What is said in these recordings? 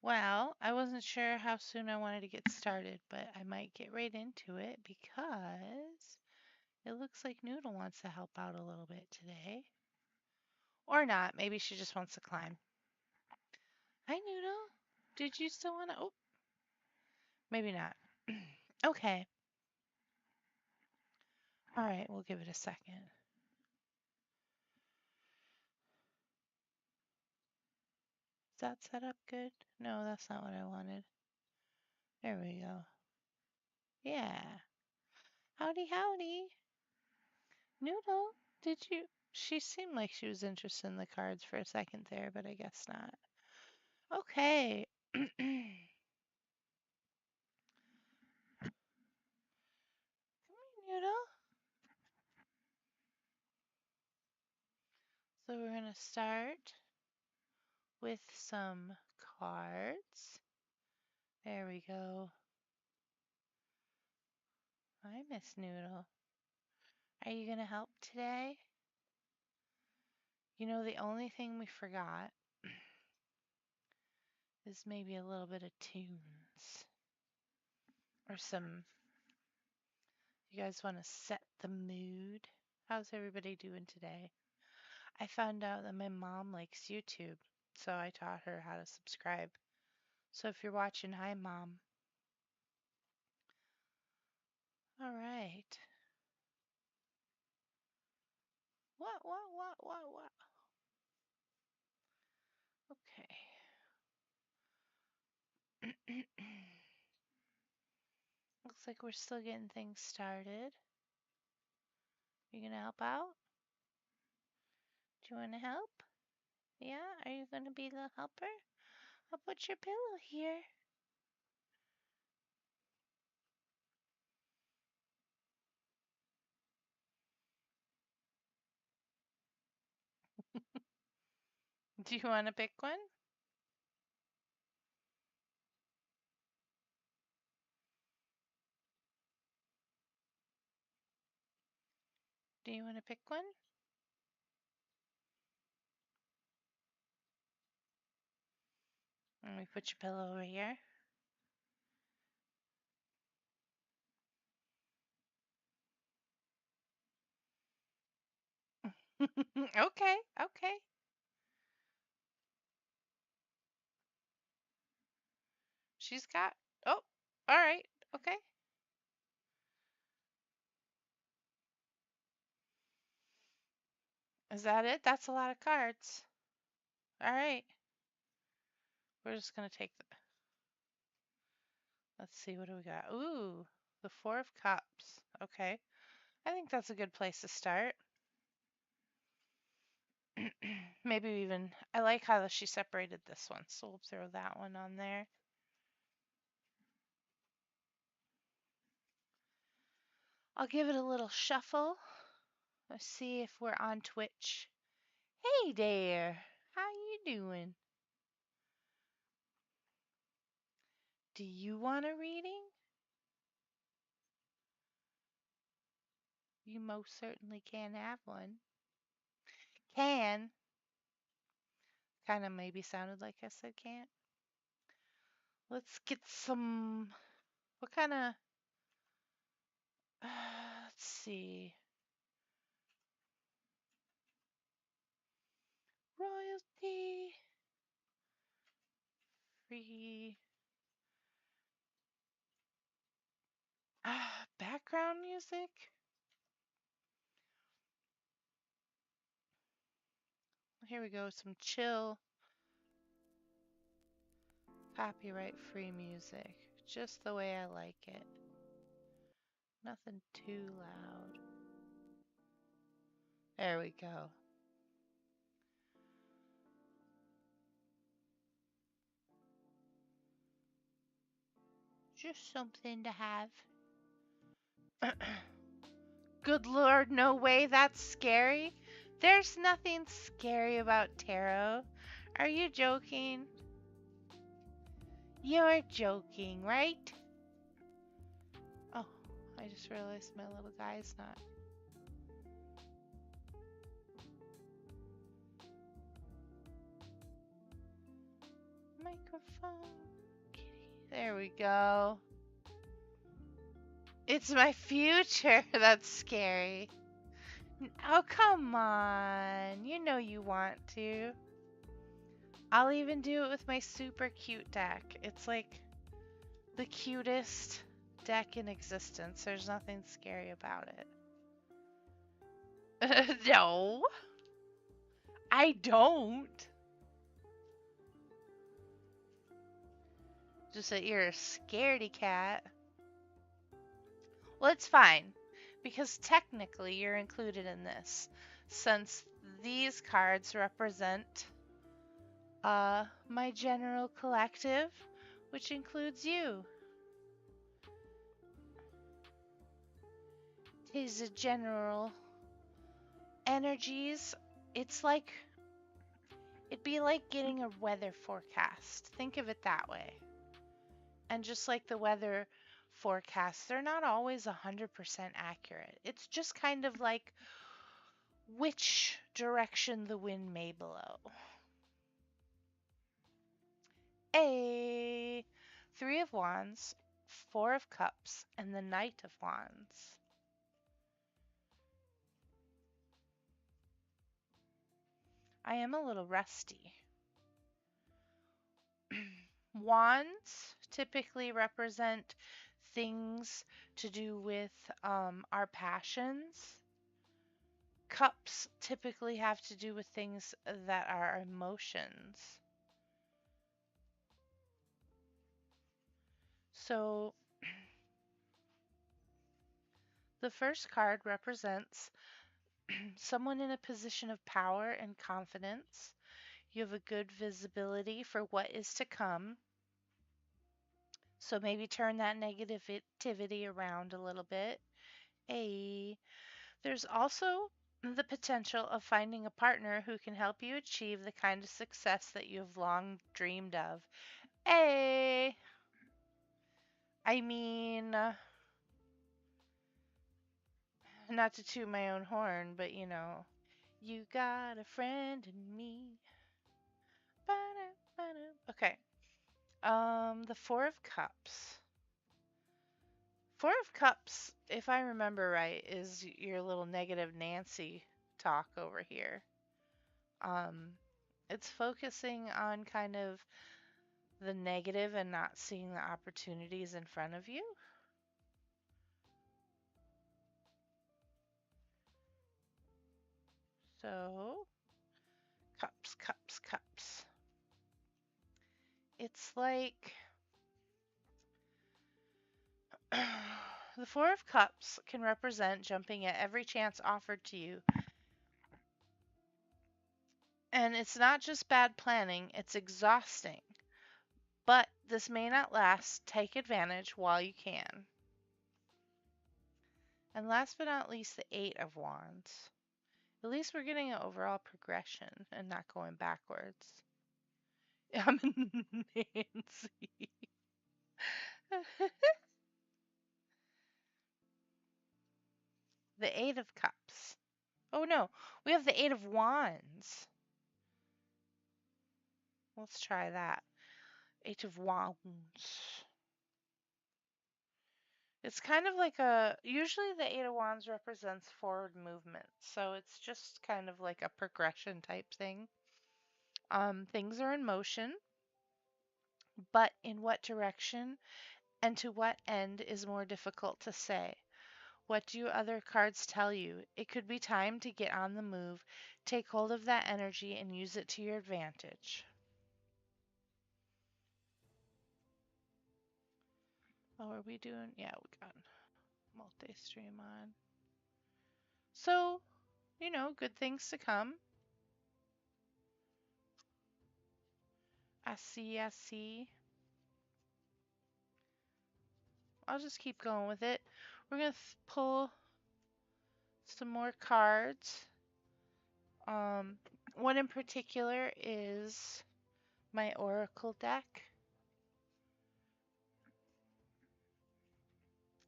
Well, I wasn't sure how soon I wanted to get started, but I might get right into it because it looks like Noodle wants to help out a little bit today. Or not. Maybe she just wants to climb. Hi, Noodle. Did you still want to? Oh, maybe not. Okay. All right, we'll give it a second. Is that set up good? No, that's not what I wanted. There we go. Yeah. Howdy, howdy. Noodle, did you? She seemed like she was interested in the cards for a second there, but I guess not. Okay. Come here, Noodle. So we're going to start with some cards. There we go. Hi, Miss Noodle. Are you going to help today? You know, the only thing we forgot is maybe a little bit of tunes or some. You guys want to set the mood? How's everybody doing today? I found out that my mom likes YouTube, so I taught her how to subscribe. So if you're watching, hi, Mom. All right. What? Okay. Looks like we're still getting things started. You gonna help out? Do you want to help? Yeah? Are you gonna be the helper? I'll put your pillow here. Do you want to pick one? Do you want to pick one? Let me put your pillow over here. Okay, okay. She's got. Oh, all right. Okay. Is that it? That's a lot of cards. All right. We're just gonna take the. Let's see, what do we got? Ooh, the Four of Cups. Okay. I think that's a good place to start. Maybe even, I like how she separated this one, so we'll throw that one on there. I'll give it a little shuffle. Let's see if we're on Twitch. Hey there, how you doing? Do you want a reading? You most certainly can have one. Can. Kind of maybe sounded like I said can't. Let's get some, what kind of, let's see. Royalty. Free. Background music. Here we go, some chill, copyright free music. Just the way I like it. Nothing too loud. There we go. Just something to have. Good Lord, no way, that's scary. There's nothing scary about tarot. Are you joking? You're joking, right? Oh, I just realized my little guy's not. Microphone. Kitty. There we go. It's my future. That's scary. Oh, come on. You know you want to. I'll even do it with my super cute deck. It's like the cutest deck in existence. There's nothing scary about it. No, I don't. Just that you're a scaredy cat. Well, it's fine, because technically you're included in this, since these cards represent my general collective, which includes you. These are general energies. It's like, it'd be like getting a weather forecast. Think of it that way. And just like the weather forecasts, they're not always 100% accurate. It's just kind of like which direction the wind may blow. A Three of Wands, Four of Cups, and the Knight of Wands. I am a little rusty. Wands typically represent things to do with our passions. Cups typically have to do with things that are emotions. So the first card represents someone in a position of power and confidence. You have a good visibility for what is to come. So maybe turn that negativity around a little bit. There's also the potential of finding a partner who can help you achieve the kind of success that you have long dreamed of. A I mean, not to toot my own horn, but you got a friend in me. Okay. The Four of Cups. Four of Cups, if I remember right, is your little negative Nancy talk over here. Um, it's focusing on kind of the negative and not seeing the opportunities in front of you. So, cups, cups, cups. It's like the Four of Cups can represent jumping at every chance offered to you. And it's not just bad planning, it's exhausting. But this may not last. Take advantage while you can. And last but not least, the Eight of Wands. At least we're getting an overall progression and not going backwards. I'm Nancy. The Eight of Cups. Oh no, we have the Eight of Wands. Let's try that. Eight of Wands. It's kind of like usually the Eight of Wands represents forward movement. So it's just kind of like a progression type thing. Things are in motion, but in what direction and to what end is more difficult to say. What do other cards tell you? It could be time to get on the move, take hold of that energy, and use it to your advantage. Oh, are we doing? Yeah, we got multi-stream on. So, good things to come. I see, I see. I'll just keep going with it. We're going to pull some more cards. One in particular is my Oracle deck.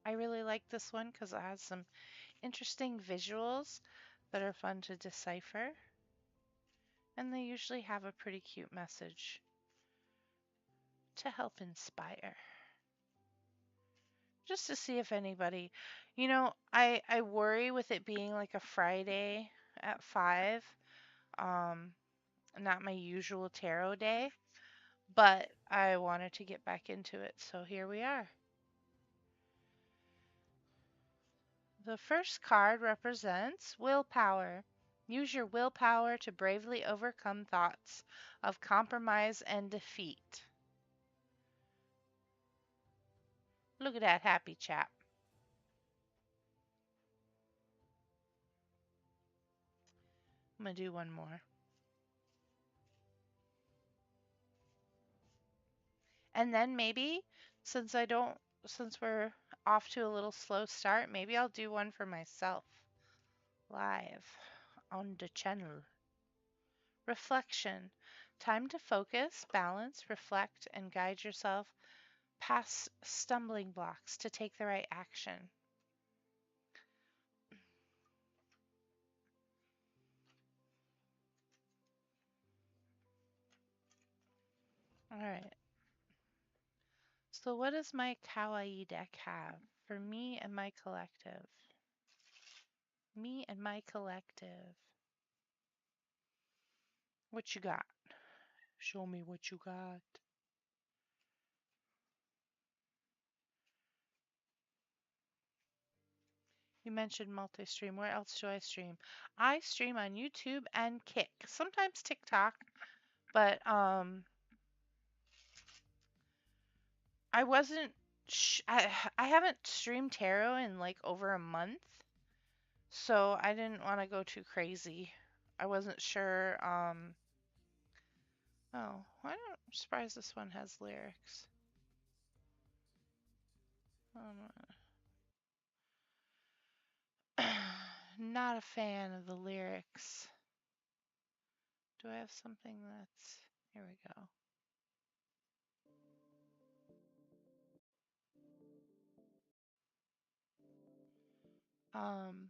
I really like this one because it has some interesting visuals that are fun to decipher. And they usually have a pretty cute message. to help inspire. Just to see if anybody, I worry with it being like a Friday at 5, um, not my usual tarot day, but I wanted to get back into it, so here we are. The first card represents willpower. Use your willpower to bravely overcome thoughts of compromise and defeat. Look at that happy chap. I'm going to do one more. And then maybe, since I don't, since we're off to a little slow start, maybe I'll do one for myself live on the channel. Reflection. Time to focus, balance, reflect, and guide yourself past stumbling blocks to take the right action. All right. So, what does my kawaii deck have for me and my collective? Me and my collective. What you got? Show me what you got. You mentioned multi-stream. Where else do I stream? I stream on YouTube and Kick, sometimes TikTok, but I wasn't I haven't streamed tarot in like over a month, so I didn't want to go too crazy. I wasn't sure oh, I'm surprised this one has lyrics. Not a fan of the lyrics. Do I have something that's... Here we go. Um,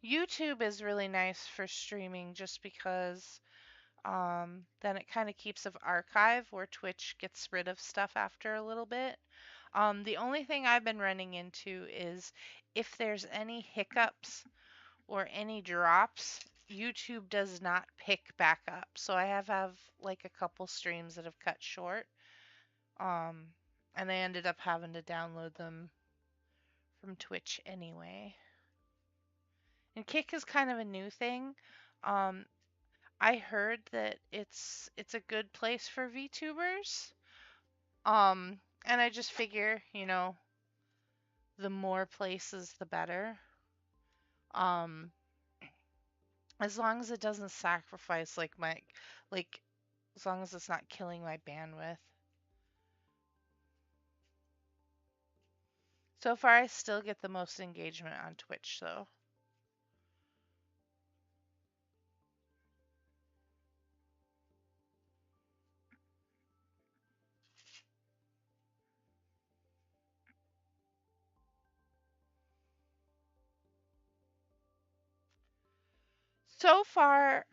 YouTube is really nice for streaming just because then it kind of keeps an archive where Twitch gets rid of stuff after a little bit. The only thing I've been running into is if there's any hiccups or any drops, YouTube does not pick back up. So I have like a couple streams that have cut short. Um, and I ended up having to download them from Twitch anyway. And Kick is kind of a new thing. Um, I heard that it's a good place for VTubers. And I just figure, the more places the better. Um, as long as it doesn't sacrifice like as long as it's not killing my bandwidth. So far I still get the most engagement on Twitch though. So far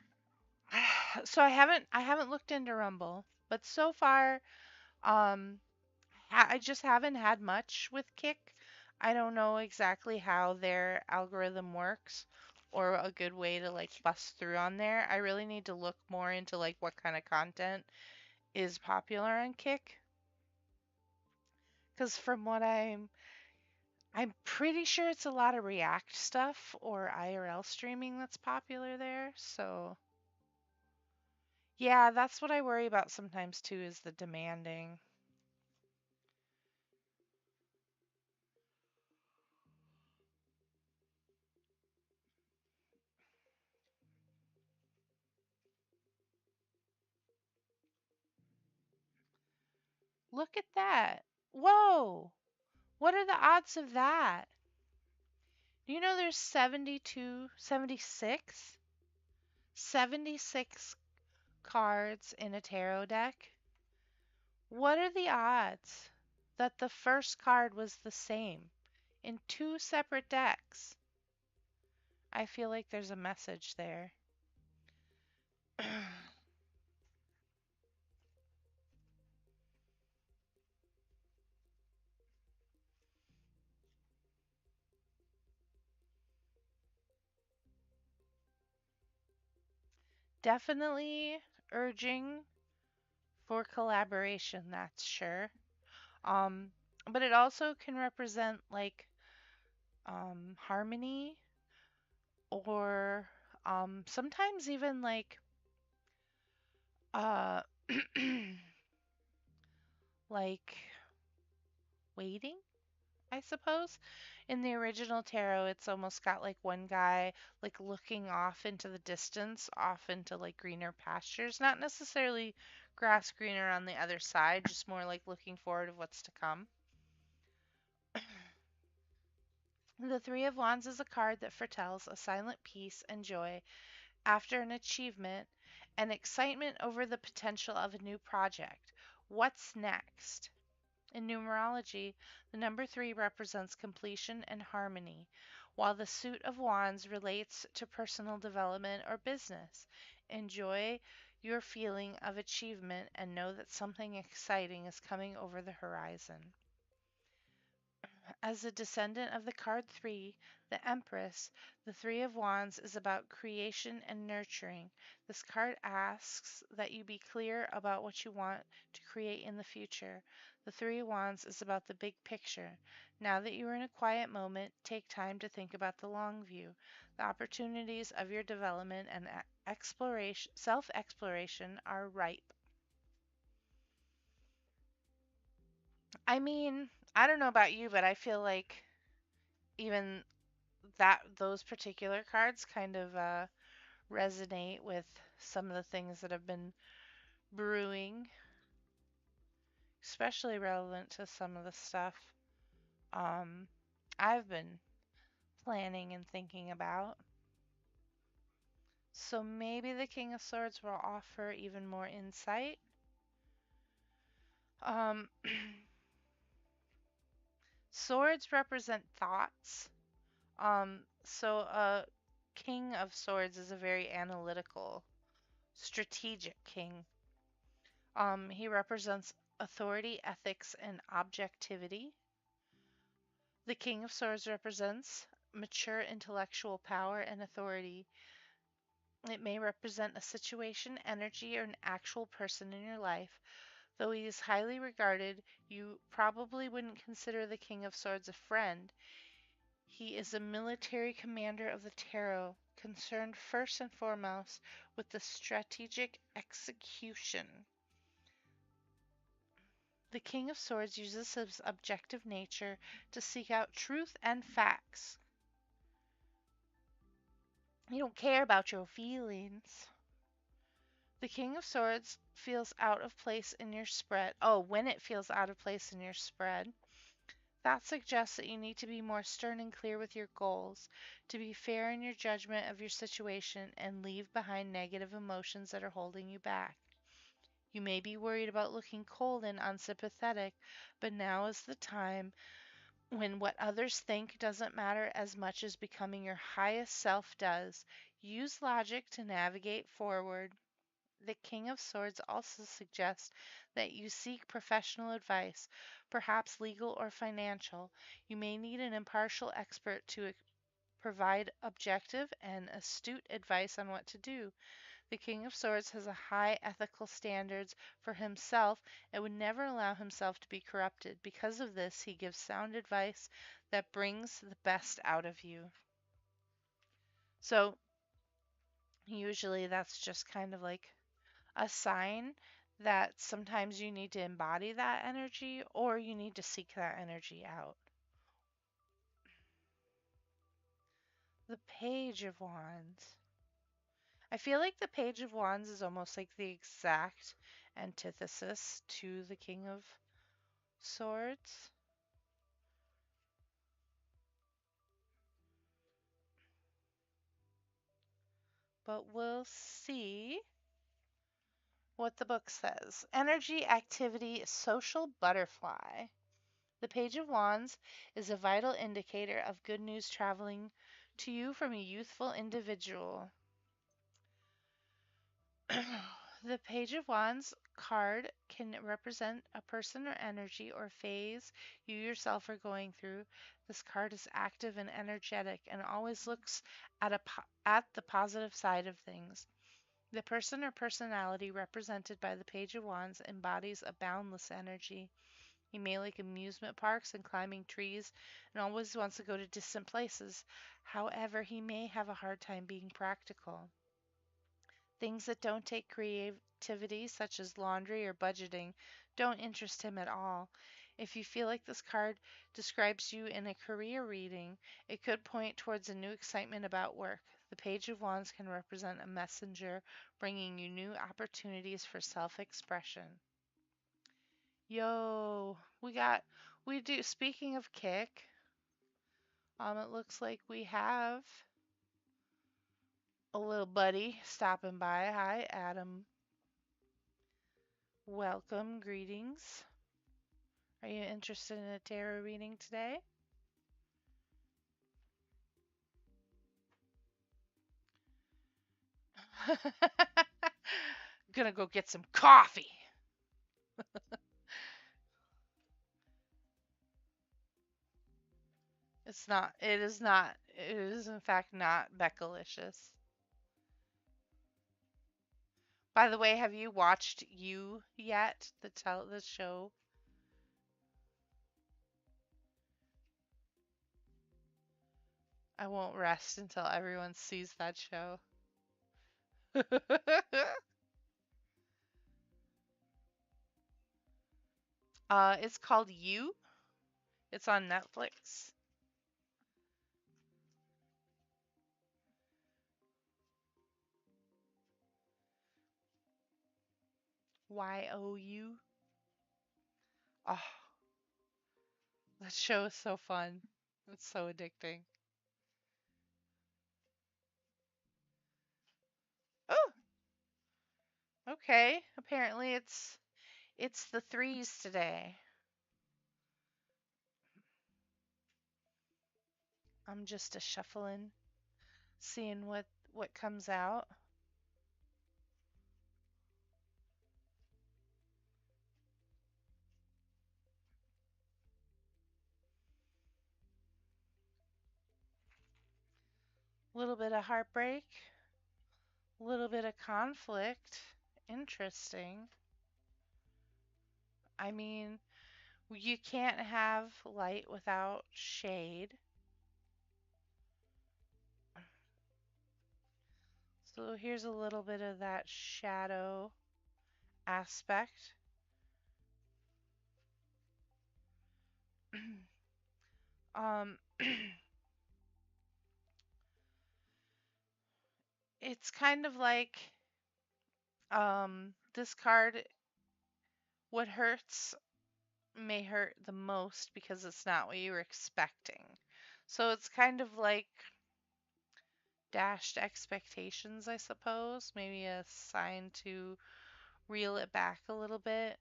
so I haven't looked into Rumble, but so far um I just haven't had much with Kick. I don't know exactly how their algorithm works or a good way to like bust through on there. I really need to look more into like what kind of content is popular on Kick. Because from what I'm pretty sure it's a lot of React stuff or IRL streaming that's popular there. So yeah, that's what I worry about sometimes too is the demanding. Look at that. Whoa. What are the odds of that? Do you know there's 72, 76? 76 cards in a tarot deck? What are the odds that the first card was the same in two separate decks? I feel like there's a message there. Definitely urging for collaboration, that's sure. Um, but it also can represent like harmony or sometimes even uh, like waiting, I suppose. In the original tarot, it's almost got like one guy like looking off into the distance, off into like greener pastures, not necessarily grass greener on the other side, just more like looking forward of what's to come. The Three of Wands is a card that foretells a silent peace and joy after an achievement and excitement over the potential of a new project. What's next? In numerology, the number 3 represents completion and harmony, while the suit of wands relates to personal development or business. Enjoy your feeling of achievement and know that something exciting is coming over the horizon. As a descendant of the card 3, the Empress, the Three of Wands is about creation and nurturing. This card asks that you be clear about what you want to create in the future. The Three of Wands is about the big picture. Now that you are in a quiet moment, take time to think about the long view. The opportunities of your development and exploration, self-exploration are ripe. I mean, I don't know about you, but I feel like even that those particular cards kind of resonate with some of the things that have been brewing, especially relevant to some of the stuff um, I've been planning and thinking about. So maybe the King of Swords will offer even more insight. Um, swords represent thoughts. So a King of Swords is a very analytical, strategic king. He represents authority, ethics, and objectivity. The King of Swords represents mature intellectual power and authority. It may represent a situation, energy, or an actual person in your life. Though he is highly regarded, you probably wouldn't consider the King of Swords a friend. He is a military commander of the tarot, concerned first and foremost with the strategic execution. The King of Swords uses his objective nature to seek out truth and facts. You don't care about your feelings. The King of Swords feels out of place in your spread. Oh, when it feels out of place in your spread, that suggests that you need to be more stern and clear with your goals, to be fair in your judgment of your situation, and leave behind negative emotions that are holding you back. You may be worried about looking cold and unsympathetic, but now is the time when what others think doesn't matter as much as becoming your highest self does. Use logic to navigate forward. The King of Swords also suggests that you seek professional advice, perhaps legal or financial. You may need an impartial expert to provide objective and astute advice on what to do. The King of Swords has a high ethical standards for himself and would never allow himself to be corrupted. Because of this, he gives sound advice that brings the best out of you. So, usually that's just kind of like a sign that sometimes you need to embody that energy or you need to seek that energy out. The Page of Wands. I feel like the Page of Wands is almost like the exact antithesis to the King of Swords. But we'll see what the book says. Energy, activity, social butterfly. The Page of Wands is a vital indicator of good news traveling to you from a youthful individual. The Page of Wands card can represent a person or energy or phase you yourself are going through. This card is active and energetic and always looks at the positive side of things. The person or personality represented by the Page of Wands embodies a boundless energy. He may like amusement parks and climbing trees and always wants to go to distant places. However, he may have a hard time being practical. Things that don't take creativity, such as laundry or budgeting, don't interest him at all. If you feel like this card describes you in a career reading, it could point towards a new excitement about work. The Page of Wands can represent a messenger bringing you new opportunities for self expression. Yo, we do, speaking of kick, it looks like we have a little buddy stopping by. Hi, Adam. Welcome, greetings. Are you interested in a tarot reading today? Gonna go get some coffee. It's not, it is not, it is in fact not Beckalicious. By the way, have you watched You yet? The show? I won't rest until everyone sees that show. It's called You. It's on Netflix. You. Oh, that show is so fun. It's so addicting. Oh, okay. Apparently it's the threes today. I'm just a shuffling, seeing what comes out. A little bit of heartbreak, a little bit of conflict. Interesting. I mean, you can't have light without shade. So here's a little bit of that shadow aspect. um, it's kind of like this card, what hurts may hurt the most because it's not what you were expecting. So it's kind of like dashed expectations, I suppose. Maybe a sign to reel it back a little bit.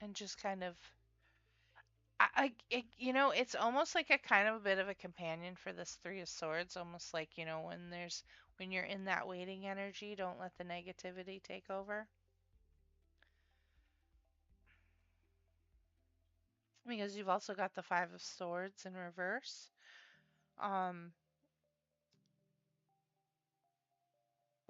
And just kind of it's almost like a kind of a bit of a companion for this Three of Swords, almost like, when you're in that waiting energy, don't let the negativity take over. Because you've also got the Five of Swords in reverse. Um,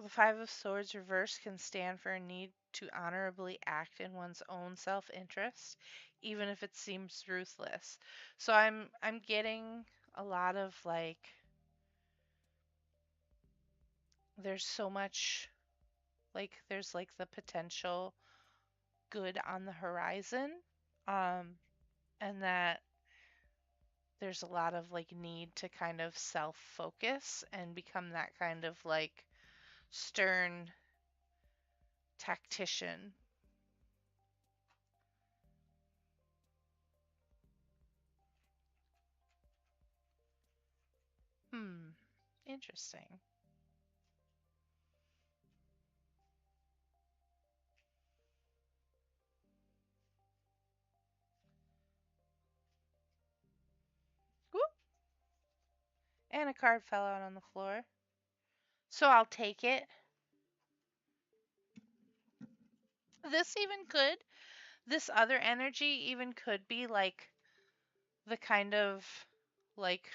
the Five of Swords reverse can stand for a need to honorably act in one's own self-interest, even if it seems ruthless. So I'm getting a lot of like there's so much there's like the potential good on the horizon, um and that there's a lot of like need to kind of self focus and become that kind of like stern tactician. Hmm, interesting. Whoop, and a card fell out on the floor, so I'll take it. This even could, this other energy even could be like the kind of like,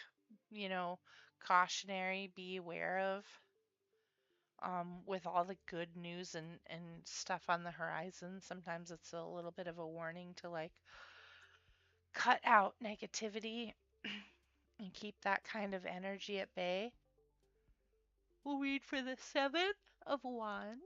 you know, cautionary be aware of with all the good news and stuff on the horizon. Sometimes it's a little bit of a warning to like cut out negativity and keep that kind of energy at bay. We'll read for the Seven of Wands.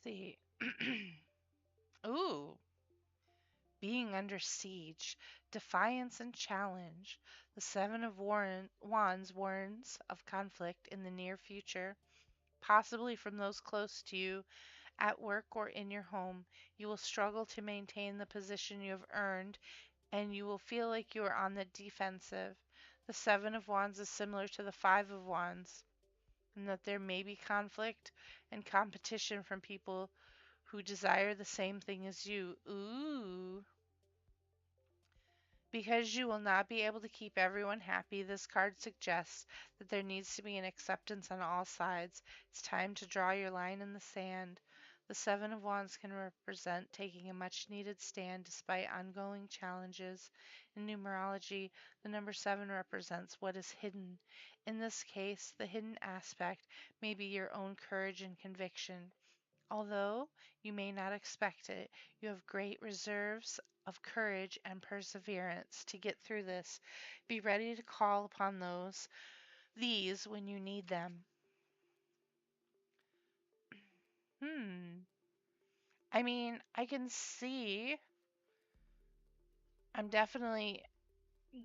See. Ooh, being under siege, defiance and challenge. The Seven of Wands warns of conflict in the near future, possibly from those close to you, at work or in your home. You will struggle to maintain the position you have earned, and you will feel like you are on the defensive. The Seven of Wands is similar to the Five of Wands, in that there may be conflict and competition from people who desire the same thing as you. Ooh. Because you will not be able to keep everyone happy, this card suggests that there needs to be an acceptance on all sides. It's time to draw your line in the sand. The Seven of Wands can represent taking a much needed stand despite ongoing challenges. In numerology, the number 7 represents what is hidden. In this case, the hidden aspect may be your own courage and conviction. Although you may not expect it, you have great reserves of courage and perseverance to get through this. Be ready to call upon these when you need them. Hmm. I mean, I can see I'm definitely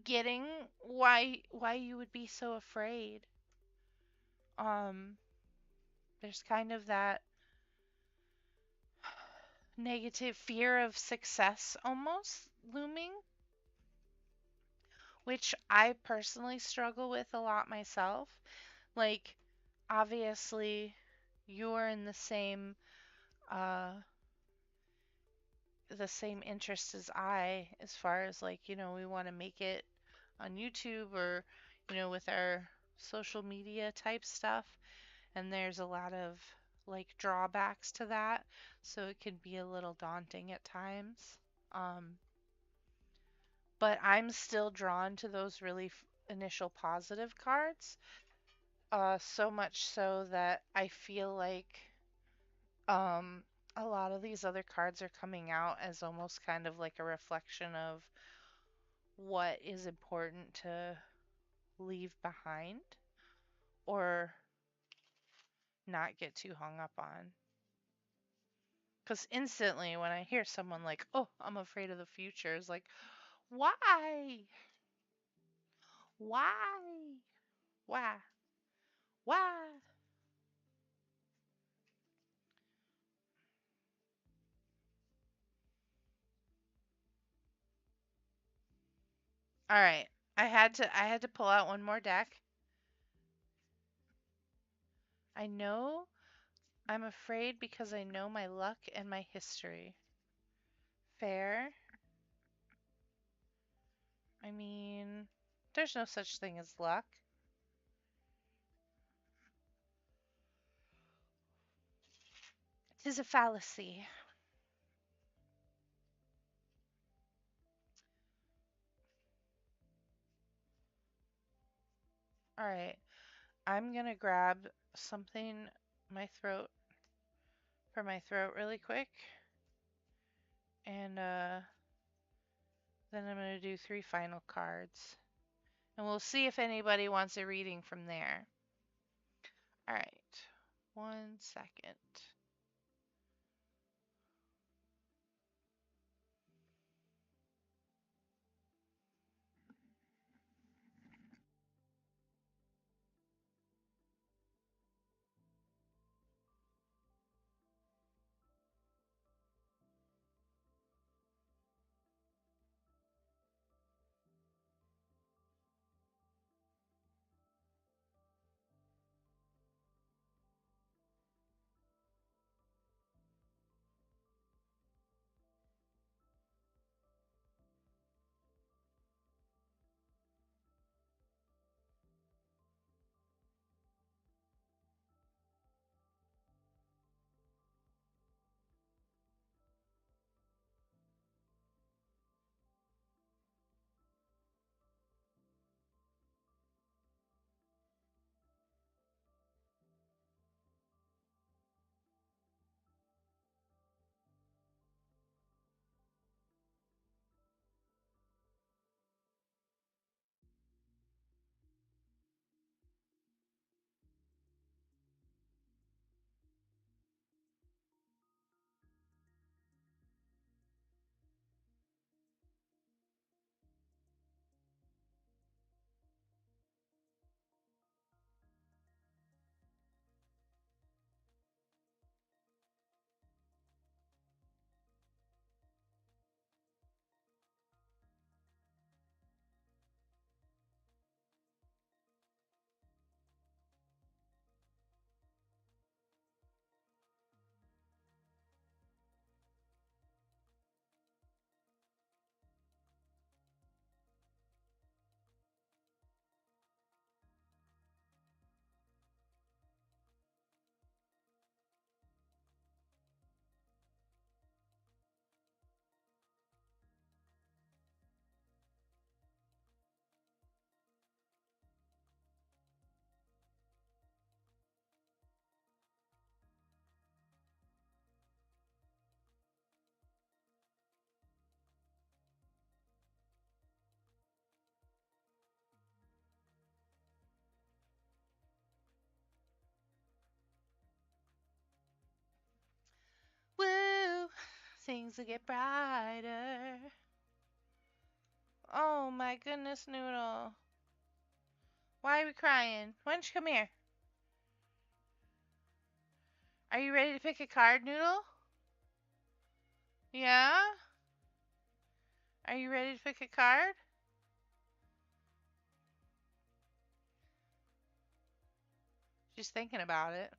getting why you would be so afraid. Um there's kind of that negative fear of success almost looming, which I personally struggle with a lot myself. Like, obviously, you're in uh, the same interest as I, as far as like, we want to make it on YouTube or, with our social media type stuff. And there's a lot of like drawbacks to that, so it can be a little daunting at times. Um, but I'm still drawn to those really initial positive cards. So much so that I feel like um, a lot of these other cards are coming out as almost kind of like a reflection of what is important to leave behind or not get too hung up on. Because instantly when I hear someone like, oh, I'm afraid of the future, it's like, why? Why? Why? Why? All right. I had to pull out one more deck. I know I'm afraid because I know my luck and my history. Fair. I mean, there's no such thing as luck. It is a fallacy. All right. I'm going to grab something my throat for my throat really quick, and then I'm going to do 3 final cards. And we'll see if anybody wants a reading from there. All right. 1 second. things will get brighter. Oh my goodness, Noodle. Why are we crying? Why don't you come here? Are you ready to pick a card, Noodle? Yeah? Are you ready to pick a card? She's thinking about it.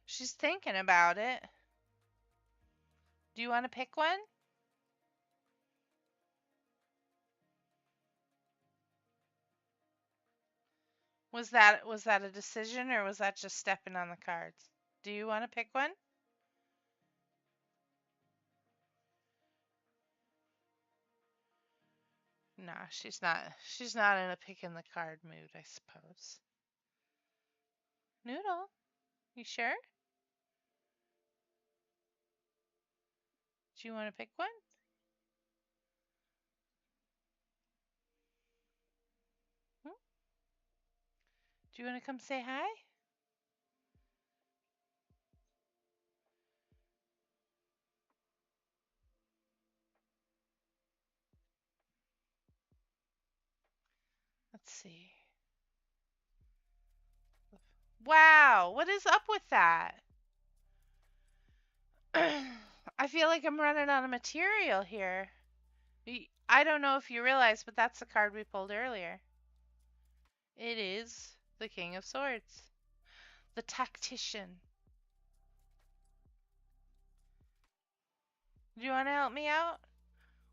She's thinking about it. Do you want to pick one? Was that a decision or was that just stepping on the cards? Do you want to pick one? Nah, she's not. She's not in a picking the card mood, I suppose. Noodle, you sure? Do you want to pick one? Hmm? Do you want to come say hi? Let's see. Wow, what is up with that? I feel like I'm running out of material here. I don't know if you realize, but that's the card we pulled earlier. It is the King of Swords, the tactician. Do you want to help me out?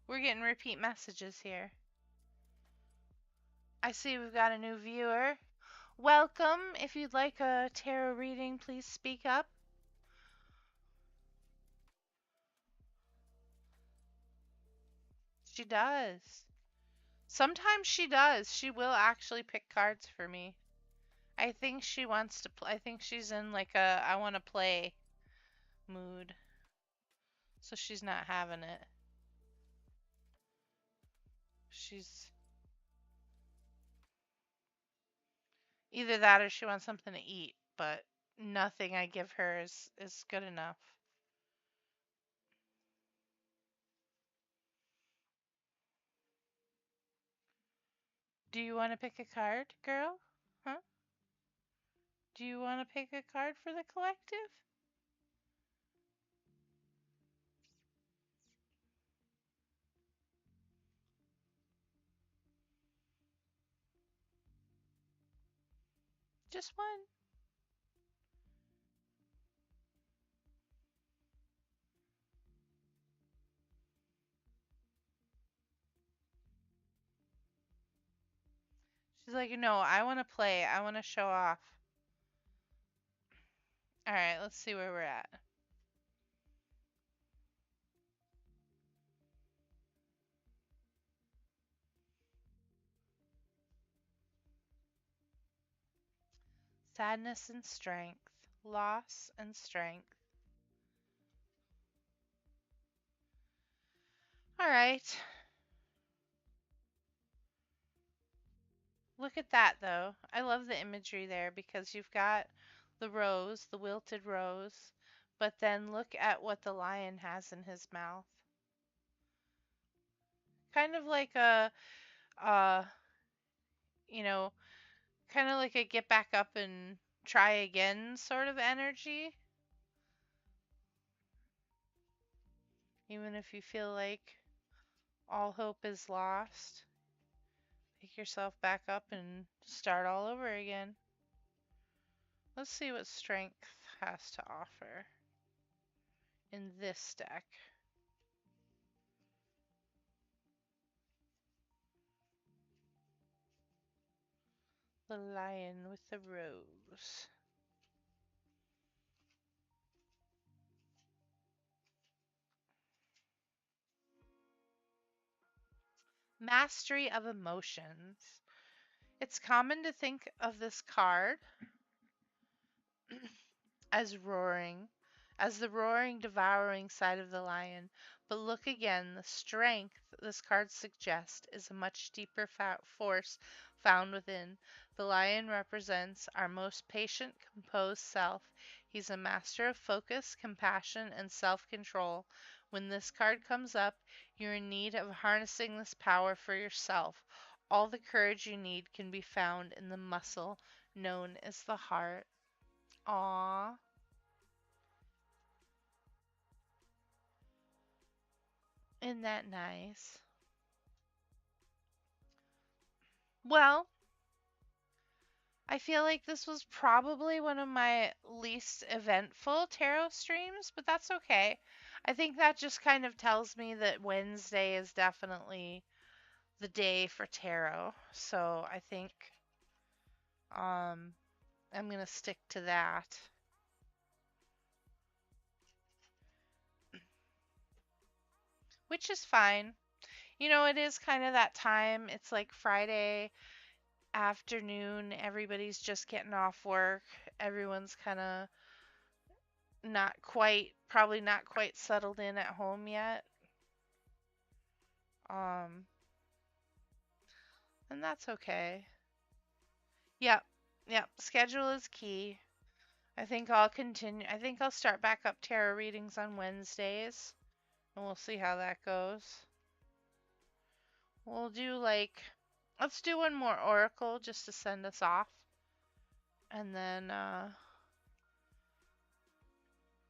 We're getting repeat messages here. I see we've got a new viewer. Welcome. If you'd like a tarot reading, please speak up. She does. Sometimes she does. She will actually pick cards for me. I think she wants to I think she's in like a I want to play mood. So she's not having it. She's either that or she wants something to eat, but nothing I give her is good enough. Do you want to pick a card, girl? Huh? Do you want to pick a card for the collective? Just one. She's like, no, I want to play. I want to show off. All right, let's see where we're at. Sadness and strength. Loss and strength. All right. Look at that, though. I love the imagery there because you've got the rose, the wilted rose, but then look at what the lion has in his mouth. Kind of like uh, you know, kind of like a get back up and try again sort of energy. Even if you feel like all hope is lost, pick yourself back up and start all over again. Let's see what strength has to offer in this deck. The lion with the rose. Mastery of emotions. It's common to think of this card as roaring, as the roaring, devouring side of the lion. But look again, the strength this card suggests is a much deeper force found within. The lion represents our most patient, composed self. He's a master of focus, compassion, and self control. When this card comes up, you're in need of harnessing this power for yourself. All the courage you need can be found in the muscle known as the heart. Aww. Isn't that nice? Well, I feel like this was probably one of my least eventful tarot streams, but that's okay. I think that just kind of tells me that Wednesday is definitely the day for tarot. So I think um I'm going to stick to that. Which is fine. It is kind of that time. It's like Friday afternoon. Everybody's just getting off work. Everyone's kind of probably not quite settled in at home yet. Um, and that's okay. Yep. Yep. Schedule is key. I think I'll continue. I think I'll start back up tarot readings on Wednesdays, and we'll see how that goes. We'll do let's do one more oracle just to send us off, and then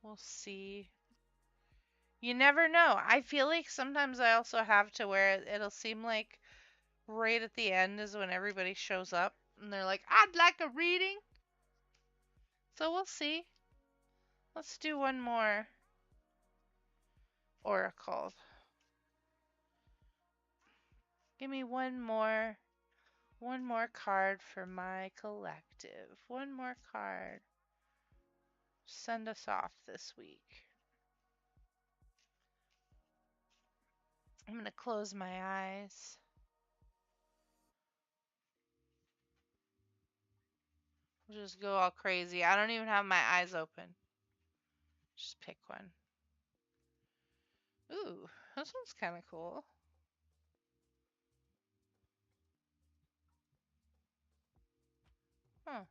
we'll see. You never know. I feel like sometimes I also have to where it'll seem like right at the end is when everybody shows up and they're like, I'd like a reading. So we'll see. Let's do one more oracle. Give me one more card for my collective. One more card. Send us off this week. I'm going to close my eyes. We'll just go all crazy. I don't even have my eyes open. Just pick one. Ooh, this one's kind of cool. Huh.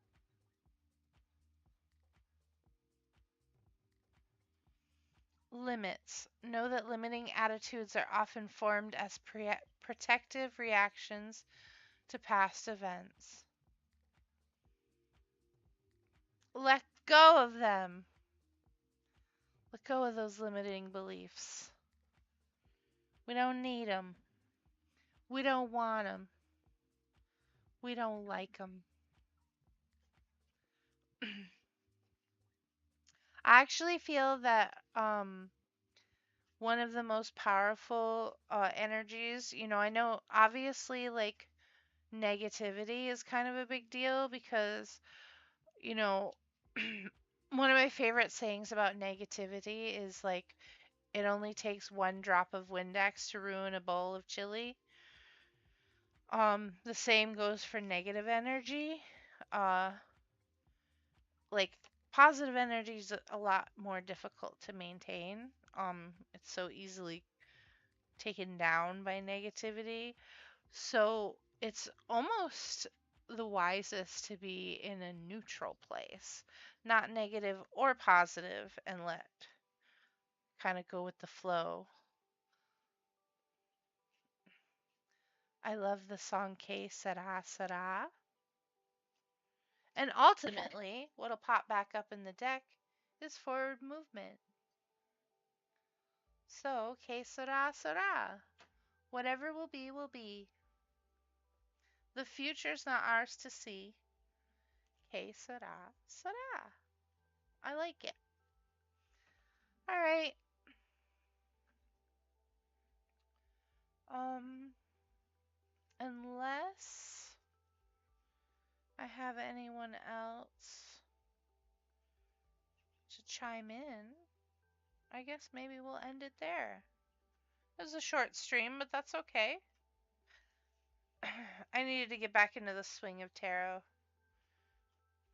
Limits. Know that limiting attitudes are often formed as protective reactions to past events. Let go of them. Let go of those limiting beliefs. We don't need them. We don't want them. We don't like them. I actually feel that one of the most powerful energies, I know obviously like negativity is kind of a big deal because, you know, one of my favorite sayings about negativity is like it only takes one drop of Windex to ruin a bowl of chili. The same goes for negative energy. Uh, like positive energy is a lot more difficult to maintain. It's so easily taken down by negativity. So it's almost the wisest to be in a neutral place, not negative or positive, and let kind of go with the flow. I love the song Que Sera Sera. And ultimately, what'll pop back up in the deck is forward movement. So, Que Sera Sera. Whatever will be, will be. The future's not ours to see. Que Sera Sera. I like it. All right. Um, unless I have anyone else to chime in, I guess maybe we'll end it there. It was a short stream, but that's okay. I needed to get back into the swing of tarot.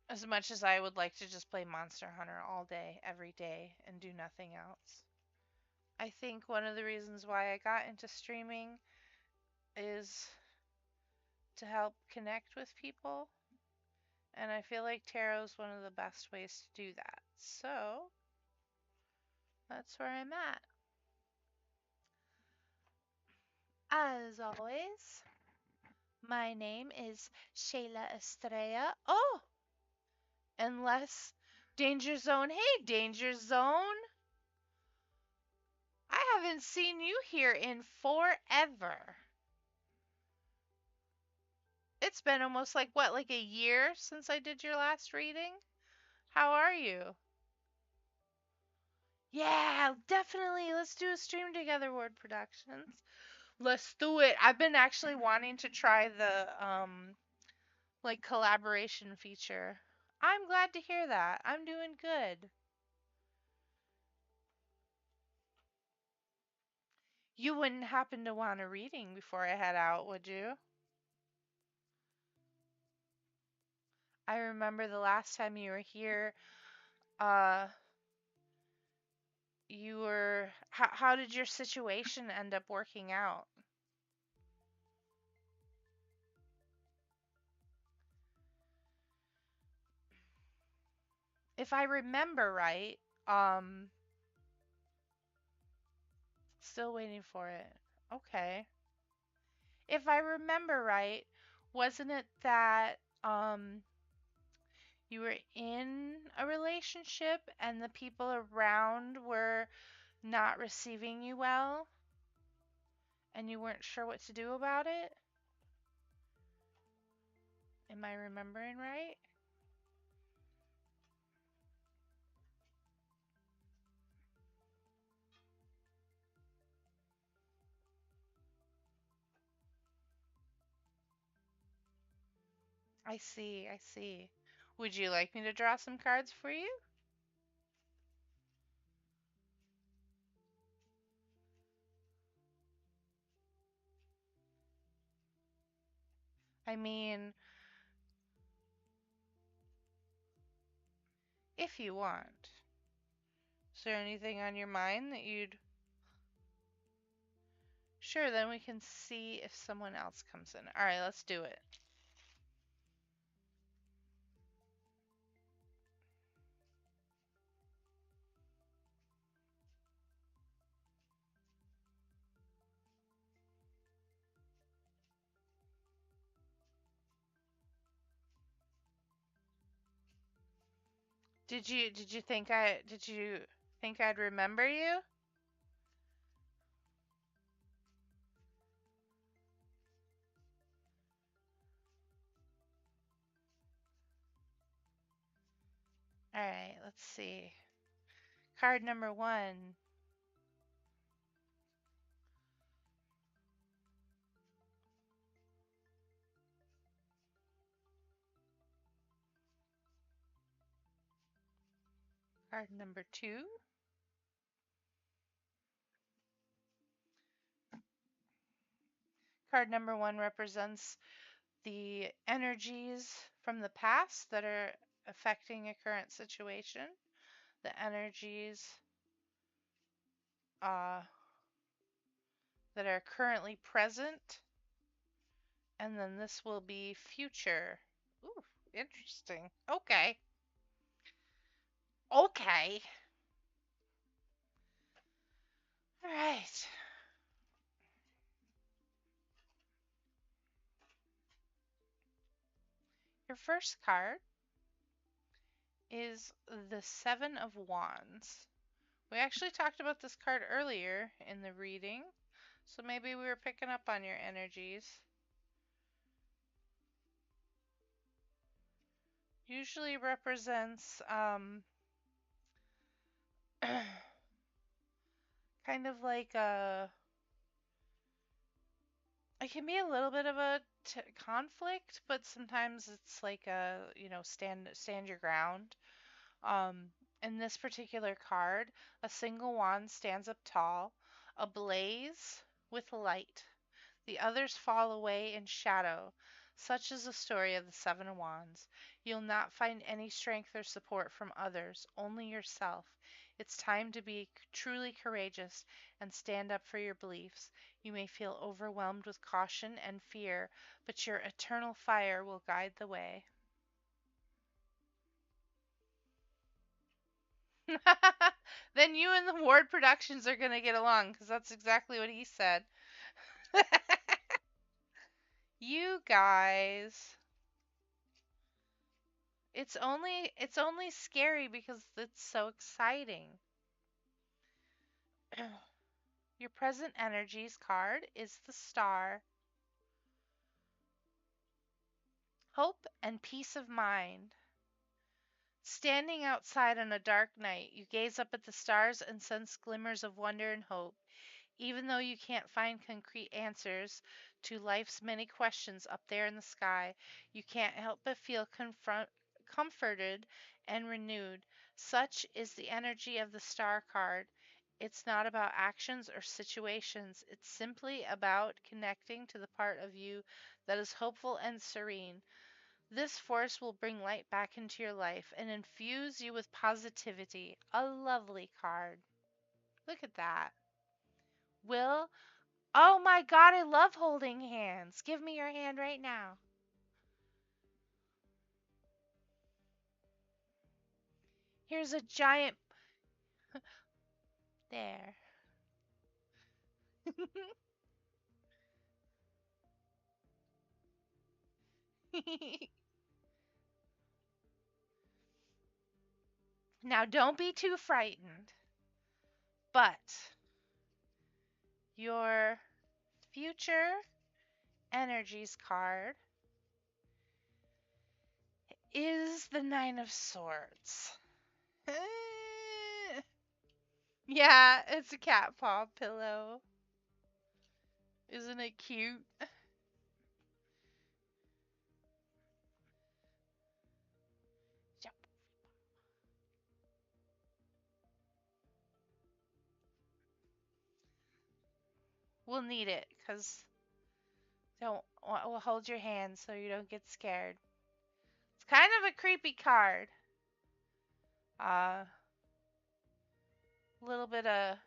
As much as I would like to just play Monster Hunter all day, every day, and do nothing else. I think one of the reasons why I got into streaming is to help connect with people. And I feel like tarot is one of the best ways to do that. So that's where I'm at. As always, my name is Shayla Estrella. Oh, unless Danger Zone. Hey, Danger Zone. I haven't seen you here in forever. It's been almost like what, like a year since I did your last reading? How are you? Yeah, definitely. Let's do a stream together, Word Productions. Let's do it. I've been actually wanting to try the like collaboration feature. I'm glad to hear that. I'm doing good. You wouldn't happen to want a reading before I head out, would you? I remember the last time you were here, uh you were how did your situation end up working out? If I remember right, um still waiting for it. Okay. If I remember right, wasn't it that you were in a relationship and the people around were not receiving you well and you weren't sure what to do about it? Am I remembering right? I see, I see. Would you like me to draw some cards for you? I mean, if you want. Is there anything on your mind that you'd... Sure, then we can see if someone else comes in. All right, let's do it. Did you think I'd remember you? All right, let's see. Card number 1. Card number 2. Card number 1 represents the energies from the past that are affecting a current situation. The energies uh, that are currently present. And then this will be future. Ooh, interesting. Okay. Okay. All right. Your first card is the Seven of Wands. We actually talked about this card earlier in the reading, so maybe we were picking up on your energies. Usually represents kind of like a... It can be a little bit of a conflict, but sometimes it's like a, stand your ground. Um, in this particular card, a single wand stands up tall, ablaze with light. The others fall away in shadow. Such is the story of the Seven of Wands. You'll not find any strength or support from others, only yourself. It's time to be truly courageous and stand up for your beliefs. You may feel overwhelmed with caution and fear, but your eternal fire will guide the way. Then you and the Ward Productions are going to get along because that's exactly what he said. You guys. It's only scary because it's so exciting. Your present energies card is the star. Hope and peace of mind. Standing outside on a dark night, you gaze up at the stars and sense glimmers of wonder and hope. Even though you can't find concrete answers to life's many questions up there in the sky, you can't help but feel comforted and renewed. Such is the energy of the star card. It's not about actions or situations, it's simply about connecting to the part of you that is hopeful and serene. This force will bring light back into your life and infuse you with positivity. A lovely card. Look at that. Will, oh my God, I love holding hands. Give me your hand right now. Here's a giant. There. Now, don't be too frightened, but your future energies card is the Nine of Swords. Yeah, it's a cat paw pillow. Isn't it cute? We'll need it because don't. We'll hold your hand so you don't get scared. It's kind of a creepy card. Uh, little bit of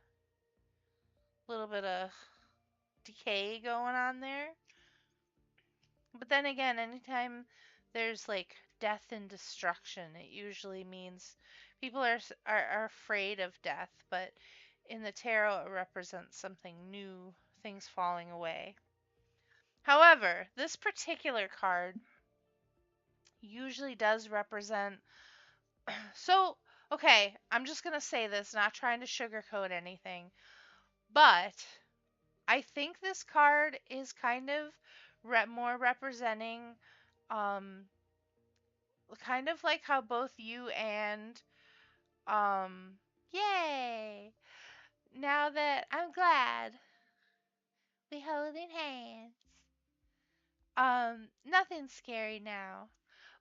little bit of decay going on there. But then again, anytime there's like death and destruction, it usually means people are afraid of death. But in the tarot, it represents something new, things falling away. However, this particular card usually does represent. So, okay, I'm just gonna say this, not trying to sugarcoat anything, but I think this card is kind of more representing, um, kind of like how both you and, um, yay! Now that I'm glad we holding hands. Nothing's scary now.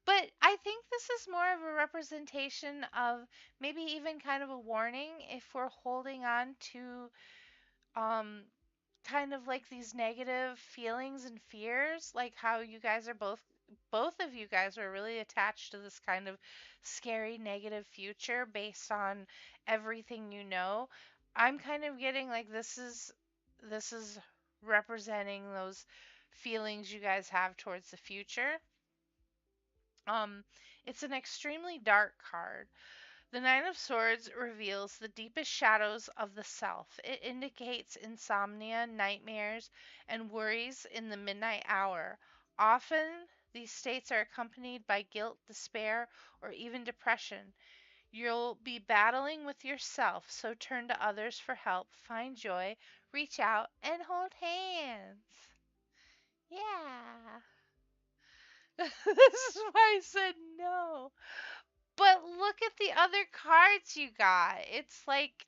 But I think this is more of a representation of maybe even kind of a warning if we're holding on to um kind of like these negative feelings and fears, like how you guys are both of you guys were really attached to this kind of scary negative future based on everything you know. I'm kind of getting like this is representing those feelings you guys have towards the future. um it's an extremely dark card. The Nine of Swords reveals the deepest shadows of the self. It indicates insomnia, nightmares, and worries in the midnight hour. Often, these states are accompanied by guilt, despair, or even depression. You'll be battling with yourself, so turn to others for help, find joy, reach out, and hold hands. Yeah. This is why I said no. But look at the other cards you got. It's like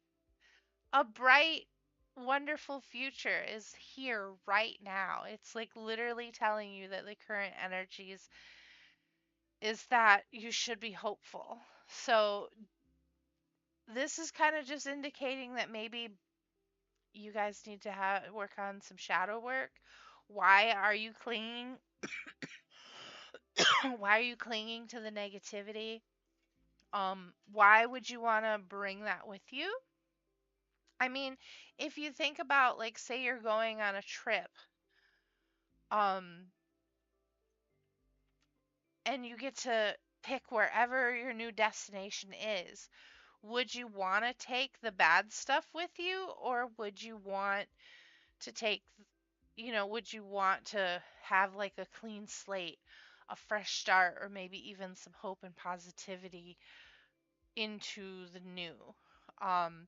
a bright, wonderful future is here right now. It's like literally telling you that the current energies is that you should be hopeful. So this is kind of just indicating that maybe you guys need to have work on some shadow work. Why are you clinging? Why are you clinging to the negativity? Why would you want to bring that with you? I mean, if you think about like say you're going on a trip, um, and you get to pick wherever your new destination is, would you want to take the bad stuff with you, or would you want to take, would you want to have like a clean slate, a fresh start, or maybe even some hope and positivity into the new? Um,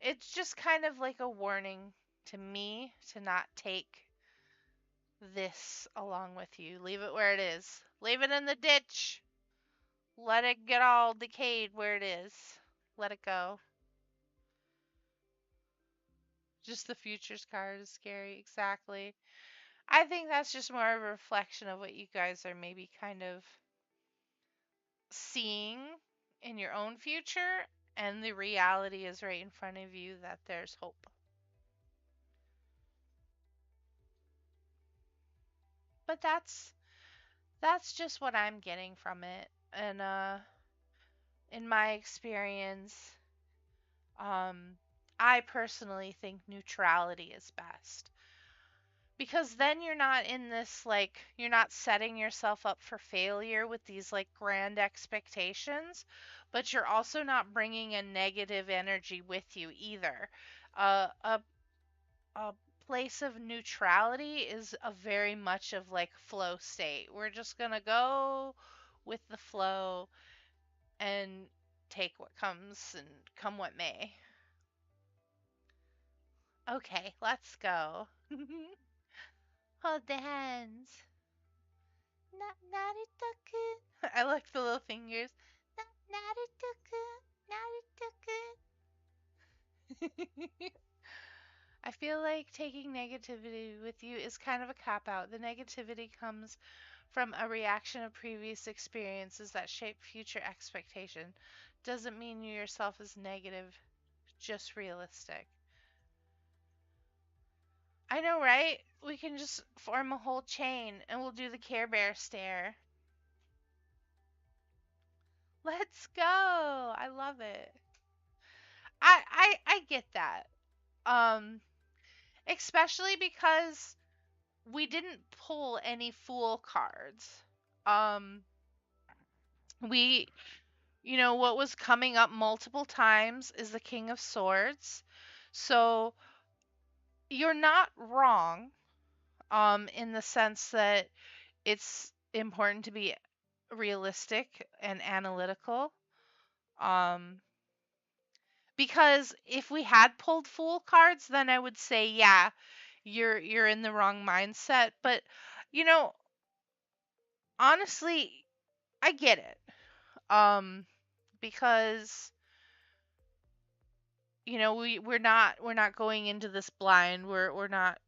it's just kind of like a warning to me to not take this along with you. Leave it where it is. Leave it in the ditch. Let it get all decayed where it is. Let it go. Just the futures card is scary. Exactly. I think that's just more of a reflection of what you guys are maybe kind of seeing in your own future, and the reality is right in front of you that there's hope. But that's just what I'm getting from it. And in my experience, um I personally think neutrality is best. Because then you're not in this, like, you're not setting yourself up for failure with these like grand expectations, but you're also not bringing a negative energy with you either. A place of neutrality is a very much of like flow state. We're just gonna go with the flow and take what comes and come what may. Okay, let's go. Hold the hands. Naruto-kun. I like the little fingers. Naruto-kun. I feel like taking negativity with you is kind of a cop out. The negativity comes from a reaction of previous experiences that shape future expectation. Doesn't mean you yourself is negative, just realistic. I know, right? We can just form a whole chain and we'll do the Care Bear stare. Let's go. I love it. I get that. Um, Especially because we didn't pull any fool cards. Um, we, what was coming up multiple times is the King of Swords. So you're not wrong, in the sense that it's important to be realistic and analytical. Um, because if we had pulled fool cards, then I would say, yeah, you're in the wrong mindset. But you know, honestly, I get it. Um, because we're not going into this blind. We're not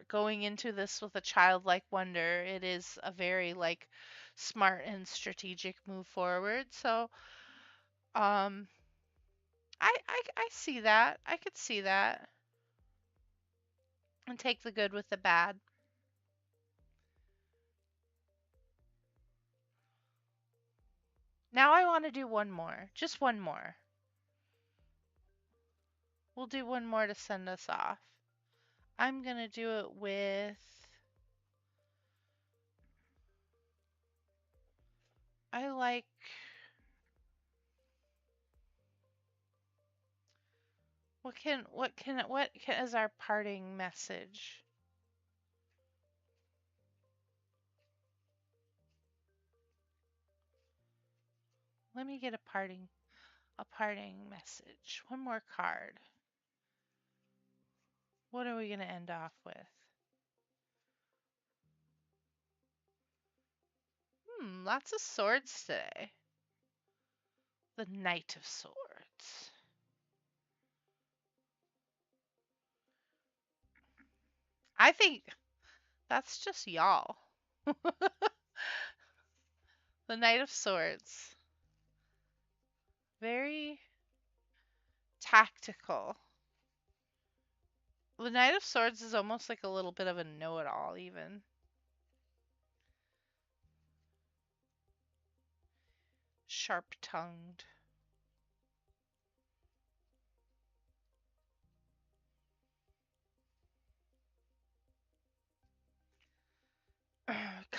going into this with a childlike wonder. It is a very like smart and strategic move forward. So, um, I see that. I could see that. And take the good with the bad. Now I want to do one more. Just one more. We'll do one more to send us off. I'm going to do it with, I like, what is our parting message? Let me get a parting message. One more card. What are we going to end off with? Lots of swords today. The Knight of Swords. I think that's just y'all. The Knight of Swords. Very tactical. The Knight of Swords is almost like a little bit of a know-it-all, even. Sharp-tongued.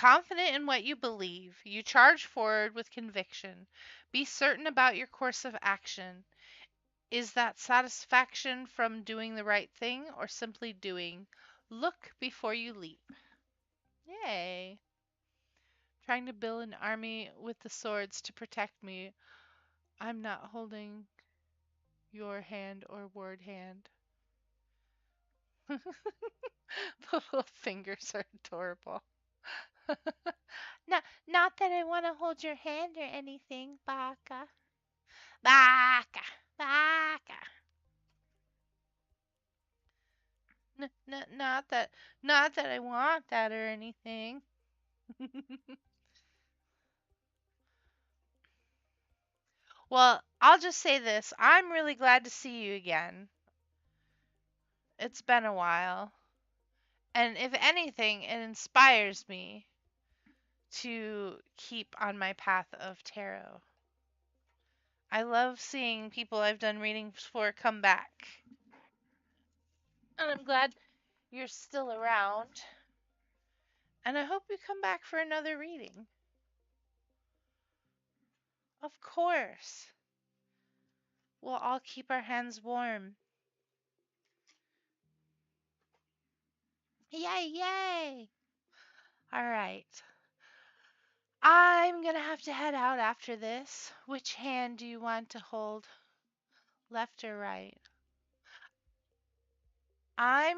confident in what you believe. You charge forward with conviction. Be certain about your course of action. Is that satisfaction from doing the right thing or simply doing? Look before you leap. Yay. Trying to build an army with the swords to protect me. I'm not holding your hand or word hand. The little fingers are adorable. Not that I want to hold your hand or anything, Baka. Baka. Baka. Not that I want that or anything. Well, I'll just say this. I'm really glad to see you again. It's been a while. And if anything, it inspires me to keep on my path of tarot. I love seeing people I've done readings for come back. And I'm glad you're still around. And I hope you come back for another reading. Of course. We'll all keep our hands warm. Yay, yay! All right. I'm going to have to head out after this. Which hand do you want to hold? Left or right? I'm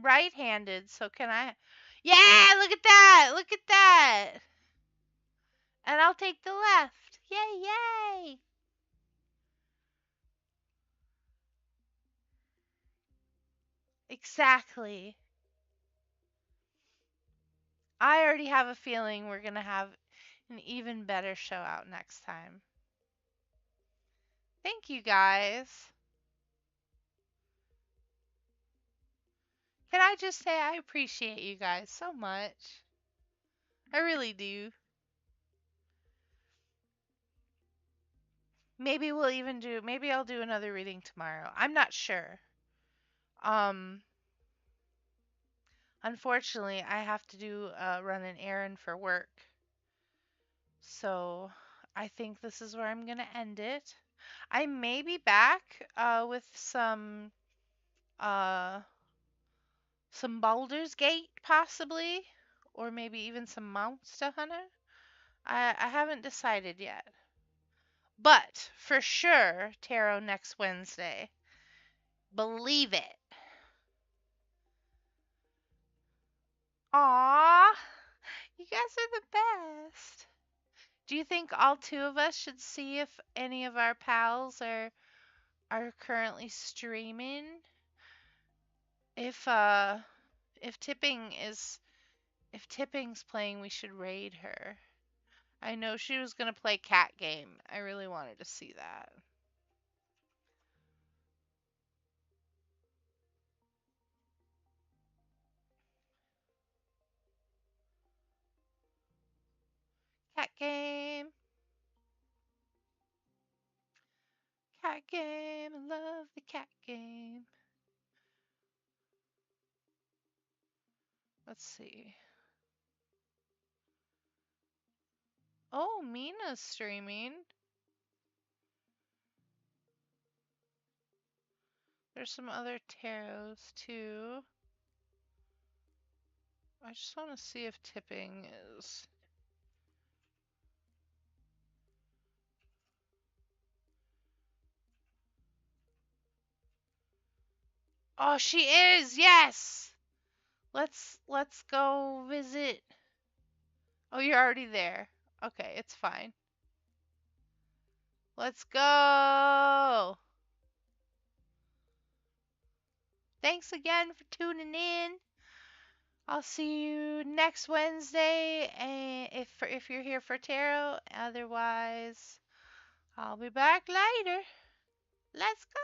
right-handed, so can I? Yeah, look at that! Look at that! And I'll take the left. Yay, yay! Exactly. I already have a feeling we're going to have an even better show out next time. Thank you guys. Can I just say I appreciate you guys so much? I really do. Maybe I'll do another reading tomorrow. I'm not sure. Um Unfortunately, I have to run an errand for work. So, I think this is where I'm going to end it. I may be back with uh some Baldur's Gate possibly, or maybe even some Monster Hunter. I haven't decided yet. But for sure, tarot next Wednesday. Believe it. Aw, you guys are the best. Do you think all two of us should see if any of our pals are currently streaming? If uh if Tipping's playing, we should raid her. I know she was gonna play cat game. I really wanted to see that. Cat game. Cat game. I love the cat game. Let's see. Oh, Mina's streaming. There's some other tarots too. I just want to see if Tipping is. Oh, she is. Yes. Let's go visit. Oh, you're already there. Okay, it's fine. Let's go. Thanks again for tuning in. I'll see you next Wednesday, and if you're here for tarot. Otherwise, I'll be back later. Let's go.